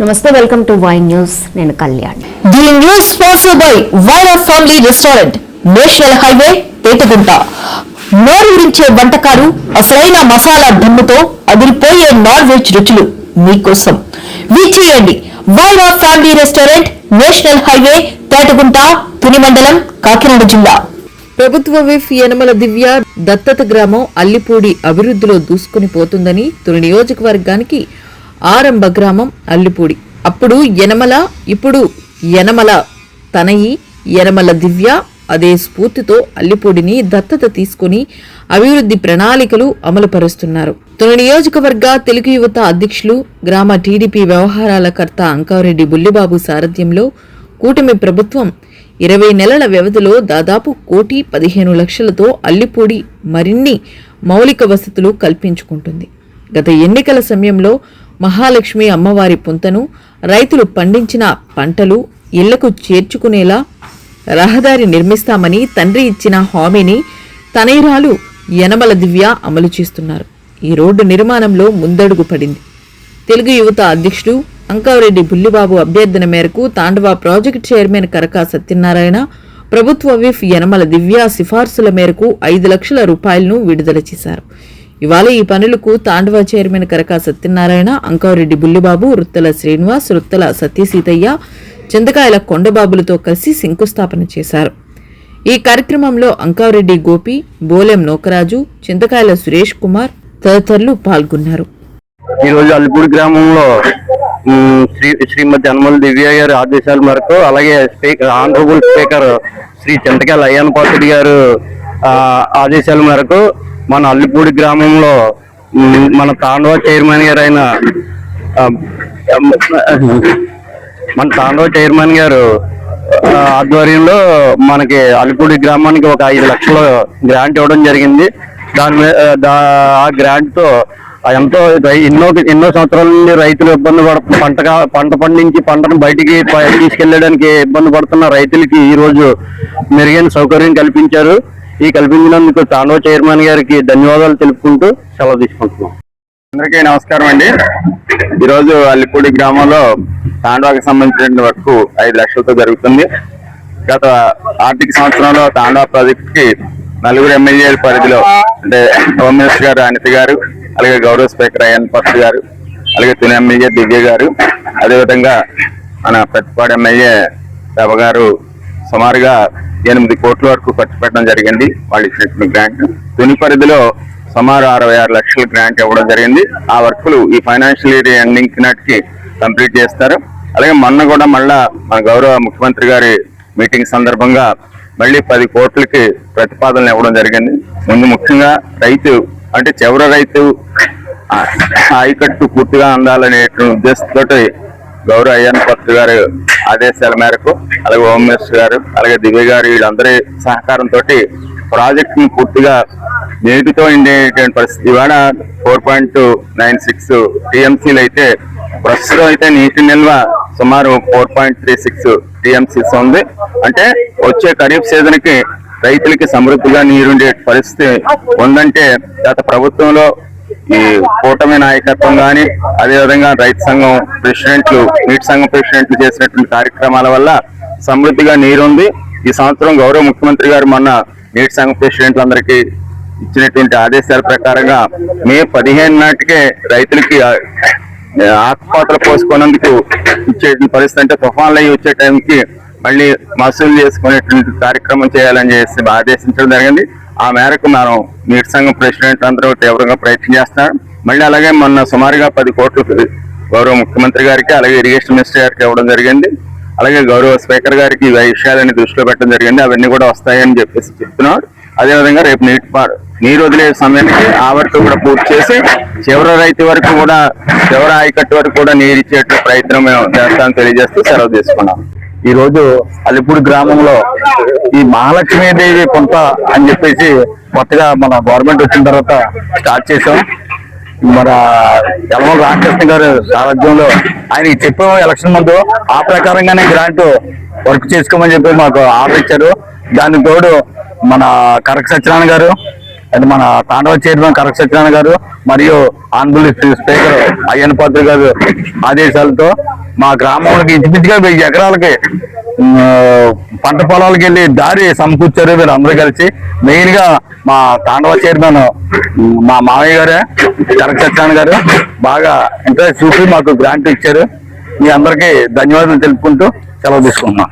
నమస్తే, welcome to Y News. నేను Kalyan. The news sponsored by Vaira family restaurant, national highway, Tetagunta. నోరూరించే వంటకాలు, అసలైన మసాలా దమ్ముతో అదిరిపోయే నాన్ వెజ్ రుచులు మీకోసం. విచ్చేయండి Vaira family restaurant, national highway, Tetagunta, Tuni మండలం, కాకినాడ జిల్లా. ప్రభుత్వ విఫ్ యనమల దివ్య దత్తత గ్రామం అల్లిపూడి అభివృద్ధిలో దూసుకుని పోతుందని తుని నియోజకవర్గానికి ఆరంభ గ్రామం అల్లిపూడి. అప్పుడు యనమల, ఇప్పుడు యనమల తనయి యనమల దివ్య అదే స్ఫూర్తితో అల్లిపూడిని దత్తత తీసుకుని అభివృద్ధి ప్రణాళికలు అమలుపరుస్తున్నారు. తుని నియోజకవర్గ తెలుగు యువత అధ్యక్షులు, గ్రామ టీడీపీ వ్యవహారాల కర్త అంకారెడ్డి బుల్లిబాబు సారథ్యంలో కూటమి ప్రభుత్వం 20 నెలల వ్యవధిలో దాదాపు 1,15,00,000తో అల్లిపూడి మరిన్ని మౌలిక వసతులు కల్పించుకుంటుంది. గత ఎన్నికల సమయంలో మహాలక్ష్మి అమ్మవారి పుంతను, రైతులు పండించిన పంటలు ఇళ్లకు చేర్చుకునేలా రహదారి నిర్మిస్తామని తండ్రి ఇచ్చిన హామీని తనయురాలు యనమల దివ్య అమలు చేస్తున్నారు. ఈ రోడ్డు నిర్మాణంలో ముందడుగు పడింది. తెలుగు యువత అధ్యక్షుడు అంకారెడ్డి బుల్లిబాబు అభ్యర్థన మేరకు తాండవ ప్రాజెక్టు చైర్మన్ కరకా సత్యనారాయణ, ప్రభుత్వ విఫ్ యనమల దివ్య సిఫార్సుల మేరకు 5 లక్షల రూపాయలను విడుదల చేశారు. ఇవాళ ఈ పనులకు తాండవ చైర్మన్ కరకా సత్యనారాయణ, అంకారెడ్డి బుల్లిబాబు, రుత్తల శ్రీనివాస్, రుత్తల సత్యసీతయ్య, చింతకాయల కొండబాబులతో కలిసి శంకుస్థాపన చేశారు. ఈ కార్యక్రమంలో అంకారెడ్డి గోపి, బోలెం నోకరాజు, చింతకాయల సురేష్ కుమార్ తదితరులు పాల్గొన్నారు. ఈరోజు అల్లిపూడి గ్రామంలో శ్రీమతి యనమల దివ్య గారి ఆదేశాల మేరకు, అలాగే ఆనరబుల్ స్పీకర్ శ్రీ చింతకాయల అయ్యన్న పాత్రుడు గారు ఆదేశాల మేరకు మన అల్లిపూడి గ్రామంలో మన తాండవ చైర్మన్ గారు ఆధ్వర్యంలో మనకి అల్లిపూడి గ్రామానికి ఒక 5 లక్షల గ్రాంట్ ఇవ్వడం జరిగింది. దాని మీద ఆ గ్రాంట్ తో ఎంతో ఎన్నో సంవత్సరాల నుండి రైతులు ఇబ్బంది పంట పండించి పంటను బయటికి తీసుకెళ్లడానికి ఇబ్బంది పడుతున్న రైతులకి ఈ రోజు మెరుగైన సౌకర్యం కల్పించారు. ఈ కల్పించినందుకు తాండవ చైర్మన్ గారికి ధన్యవాదాలు తెలుపుకుంటూ సెలవు తీసుకుంటున్నాం. అందరికీ నమస్కారం అండి. ఈరోజు అల్లిపూడి గ్రామంలో తాండవకి సంబంధించిన వరకు 5 లక్షలతో జరుగుతుంది. గత ఆర్థిక సంవత్సరంలో తాండవ ప్రాజెక్టుకి 4 ఎమ్మెల్యేల పరిధిలో, అంటే హోమ్ మినిస్టర్ గారు అనిత గారు, అలాగే గౌరవ స్పీకర్ అయ్యన్న పాత్రుడు గారు, అలాగే తుని ఎమ్మెల్యే దివ్య గారు, అదేవిధంగా మన ప్రతిపాడు ఎమ్మెల్యే రవ గారు సుమారుగా 8 కోట్ల వరకు ఖర్చు పెట్టడం జరిగింది. వాళ్ళు ఇచ్చినటువంటి గ్రాంట్ తుని పరిధిలో సుమారు 66 లక్షల గ్రాంట్ ఇవ్వడం జరిగింది. ఆ వర్కులు ఈ ఫైనాన్షియల్ ఇయర్ ఎండింగ్ నాటికి కంప్లీట్ చేస్తారు. అలాగే మొన్న కూడా మళ్ళా మన గౌరవ ముఖ్యమంత్రి గారి మీటింగ్ సందర్భంగా మళ్ళీ 10 కోట్లకి ప్రతిపాదనలు ఇవ్వడం జరిగింది. ముందు ముఖ్యంగా రైతు, అంటే చివరి రైతు ఆయకట్టు పూర్తిగా అందాలనే ఉద్దేశంతో గౌరవ అయ్యన్న పాత్రుడు గారు ఆదేశాల మేరకు, అలాగే హోమ్ మినిస్టర్ గారు, అలాగే దివ్య గారు, వీళ్ళందరి సహకారంతో ప్రాజెక్ట్ ని పూర్తిగా నీటితో నిండేటువంటి పరిస్థితి. ఇవాళ 4.96 టీఎంసీలు అయితే, ప్రస్తుతం అయితే నీటి నిల్వ సుమారు 4.36 టీఎంసీస్ ఉంది. అంటే వచ్చే ఖరీఫ్ సీజన్ కి రైతులకి సమృద్ధిగా నీరుండే పరిస్థితి ఉందంటే గత ప్రభుత్వంలో ఈ కూటమి నాయకత్వం కానీ, అదేవిధంగా రైతు సంఘం ప్రెసిడెంట్లు, నీటి సంఘం ప్రెసిడెంట్లు చేసినటువంటి కార్యక్రమాల వల్ల సమృద్ధిగా నీరుంది. ఈ సంవత్సరం గౌరవ ముఖ్యమంత్రి గారు మొన్న నీటి సంఘం ప్రెసిడెంట్లందరికీ ఇచ్చినటువంటి ఆదేశాల ప్రకారంగా మే 15 నాటికే రైతులకి ఆకుపాతలు పోసుకున్నందుకు ఇచ్చే పరిస్థితి, అంటే తుఫాన్లు అయ్యి వచ్చే టైంకి మళ్ళీ మసూలు చేసుకునేటువంటి కార్యక్రమం చేయాలని చేసి ఆదేశించడం జరిగింది. ఆ మేరకు మనం నీటి సంఘం ప్రెసిడెంట్ అందరూ తీవ్రంగా ప్రయత్నం చేస్తున్నారు. మళ్ళీ అలాగే మొన్న సుమారుగా 10 కోట్లు గౌరవ ముఖ్యమంత్రి గారికి, అలాగే ఇరిగేషన్ మినిస్టర్ గారికి ఇవ్వడం జరిగింది. అలాగే గౌరవ స్పీకర్ గారికి ఈ విషయాలని దృష్టిలో పెట్టడం జరిగింది. అవన్నీ కూడా వస్తాయని చెప్పేసి చెప్తున్నాడు. అదేవిధంగా రేపు నీరు వదిలే సమయానికి ఆ వరకు కూడా పూర్తి చేసి చివరి రైతు వరకు కూడా, చివరి ఆయకట్టు వరకు కూడా నీరు ఇచ్చేట్టు ప్రయత్నం మేము చేస్తామని తెలియజేస్తూ సెలవు తీసుకున్నాం. ఈ రోజు అల్లిపూడి గ్రామంలో ఈ మహాలక్ష్మీదేవి పుంత అని చెప్పేసి కొత్తగా మన గవర్నమెంట్ వచ్చిన తర్వాత స్టార్ట్ చేసాం. మన యనమల రామకృష్ణ గారు సారథ్యంలో ఆయన చెప్పాము ఎలక్షన్ ముందు, ఆ ప్రకారంగానే గ్రాంట్ వర్క్ చేసుకోమని చెప్పి మాకు ఆర్డర్ ఇచ్చారు. దానికి తోడు మన కరక సత్యనారాయణ గారు, అది మన తాండవ చైర్మన్ కరక సత్యనారాయణ గారు మరియు ఆనరబుల్ స్పీకర్ అయ్యన్న పాత్రుడు గారు ఆదేశాలతో మా గ్రామంలోకి ఇంచుమించుగా 1000 ఎకరాలకి పంట పొలాలకు వెళ్ళి దారి సమకూర్చారు వీళ్ళందరూ కలిసి. మెయిన్ గా మా తాండవ చైర్మన్ మా మామయ్య గారే, కనక సత్యనారాయణ గారు బాగా ఇంట్రెస్ట్ చూపి మాకు గ్రాంట్ ఇచ్చారు. మీ అందరికీ ధన్యవాదాలు తెలుపుకుంటూ సెలవు తీసుకుంటున్నాం.